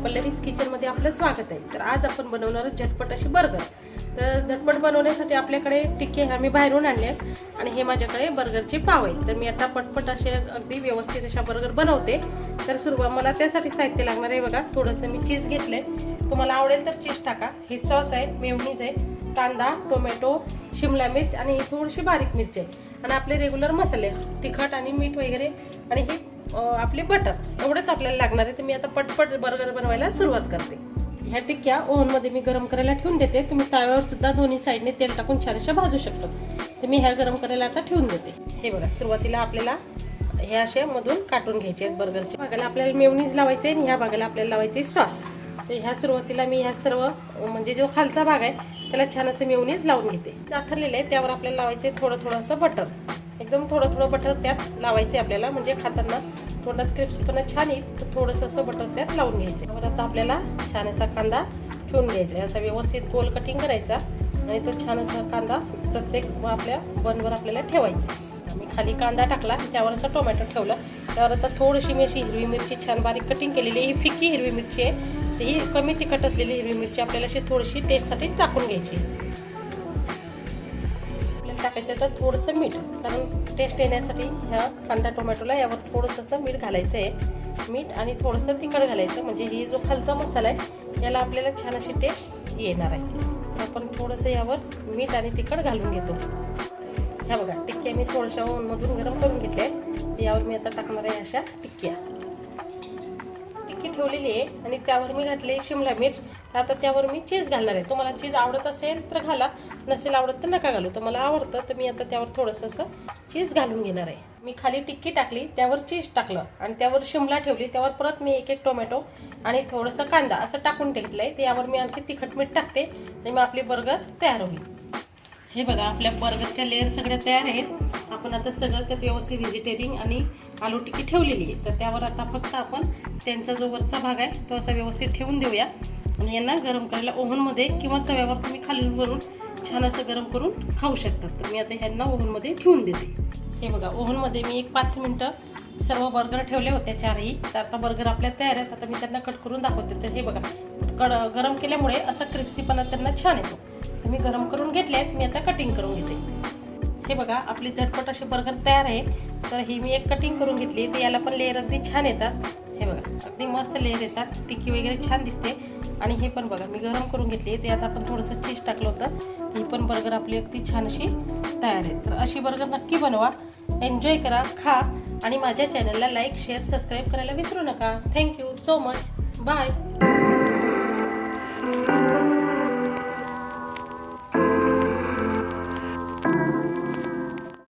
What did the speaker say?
पल्लवीज किचनमध्ये आपलं स्वागत आहे। तर आज आपण बनवणार झटपट अशी बर्गर। तर झटपट बनवण्यासाठी आपल्याकडे टिक्के आम्ही बाहेरून आणले आणि हे माझ्याकडे बर्गरचे पाव आहेत। तर मी आता पटपट असे अगदी व्यवस्थित अशा बर्गर बनवते। तर मला त्यासाठी साहित्य लागणार आहे बघा, थोडंसं मी चीज घेतलंय, तुम्हाला आवडेल तर चीज टाका। हे सॉस आहे, मेयोनीज आहे, कांदा, टोमॅटो, शिमला मिर्च आणि थोडीशी बारीक मिरची आहे आणि आपले रेग्युलर मसाले तिखट आणि मीठ वगैरे आणि हे आपले बटर, एवढंच आपल्याला लागणार आहे। तर मी आता पटपट बर्गर बनवायला सुरुवात करते। ह्या टिक्क्या ओव्हनमध्ये मी गरम करायला ठेवून देते। तुम्ही तव्यावर सुद्धा दोन्ही साईडने तेल टाकून छान अशा भाजू शकता। तर मी ह्या गरम करायला आता ठेवून देते। हे बघा, सुरुवातीला आपल्याला हे असे मधून काटून घ्यायचे आहेत। बर्गरच्या भागाला आपल्याला मेयोनीज लावायचे आणि ह्या भागाला आपल्याला लावायचे सॉस। तर ह्या सुरुवातीला मी ह्या सर्व म्हणजे जो खालचा भाग आहे त्याला छान असं मेयोनीज लावून घेते। चाथरलेले आहे त्यावर आपल्याला लावायचे थोडं बटर, एकदम थोडं बटर त्यात लावायचे आपल्याला, म्हणजे खाताना तोंडात क्रिस्पीपणा छान येईल। तर थोडंसं असं बटर त्यात लावून घ्यायचं। तर आता आपल्याला छान असा कांदा ठेवून घ्यायचा, असा व्यवस्थित गोल कटिंग करायचा आणि तो छान असा कांदा प्रत्येक आपल्या बनवर आपल्याला ठेवायचा। मी खाली कांदा टाकला, त्यावर असं टोमॅटो ठेवलं, त्यावर आता थोडीशी मी अशी हिरवी मिरची छान बारीक कटिंग केलेली, ही फिकी हिरवी मिरची आहे। ही कमी तिखट असलेली हिरवी मिरची आपल्याला अशी थोडीशी टेस्टसाठी टाकून घ्यायची। आपल्याला टाकायचं तर थोडंसं मीठ, कारण टेस्ट येण्यासाठी ह्या कांदा टोमॅटोला यावर थोडंसं असं मीठ घालायचं आहे। मीठ आणि थोडंसं तिखट घालायचं, म्हणजे ही जो खालचा मसाला आहे याला आपल्याला छान अशी टेस्ट येणार आहे। तर आपण थोडंसं यावर मीठ आणि तिखट घालून घेतो। ह्या बघा, टिक्क्या मी थोड्याशा ओव्हनमधून गरम करून घेतल्या, यावर मी आता टाकणार आहे अशा टिक्क्या। ठेवलेली आहे आणि त्यावर मी घातले शिमला मिर्च। तर आता त्यावर मी चीज घालणार आहे। तुम्हाला चीज आवडत असेल तर घाला, नसेल आवडत तर नका घालू। तर मला आवडतं तर मी आता त्यावर थोडंसं असं चीज घालून घेणार आहे। मी खाली टिक्की टाकली, त्यावर चीज टाकलं आणि त्यावर शिमला ठेवली, त्यावर परत मी एक टोमॅटो आणि थोडंसं कांदा असं टाकून घेतलंय। तर यावर मी आणखी तिखट मीठ टाकते आणि मग आपली बर्गर तयार होईल। हे बघा, आपल्या बर्गरच्या लेअर सगळ्या तयार आहेत। आपण आता सगळं त्यात व्यवस्थित व्हेजिटेरियन आणि आलू टिक्की ठेवलेली आहे। तर त्यावर आता फक्त आपण त्यांचा जो वरचा भाग आहे तो असा व्यवस्थित ठेवून देऊया आणि यांना गरम करायला ओव्हनमध्ये किंवा तव्यावर तुम्ही खालून वरून छान असं गरम करून खाऊ शकतात। तर मी आता ह्यांना ओव्हनमध्ये ठेवून देते। हे बघा, ओव्हनमध्ये मी एक 5 मिनिटं सर्व बर्गर ठेवले होते, चारही। तर आता बर्गर आपल्या तयार आहेत। आता मी त्यांना कट करून दाखवते। तर हे बघा, गरम केल्यामुळे असा क्रिस्पीपणा त्यांना छान येतो। तर मी गरम करून घेतले आहेत, मी आता कटिंग करून घेते। हे बघा, आपली झटपट असे बर्गर तयार आहे। तर ही मी एक कटिंग करून घेतली, तर याला पण लेअर अगदी छान येतात। हे बघा, अगदी मस्त लेअर येतात, टिक्की वगैरे छान दिसते। आणि हे पण बघा, मी गरम करून घेतली, ते आता आपण थोडंसं चीज टाकलं होतं। ही पण बर्गर आपली अगदी छान अशी तयार आहे। तर अशी बर्गर नक्की बनवा, एन्जॉय करा, खा आणि माझ्या चॅनलला लाईक, शेअर, सबस्क्राईब करायला विसरू नका। Thank you so much, bye.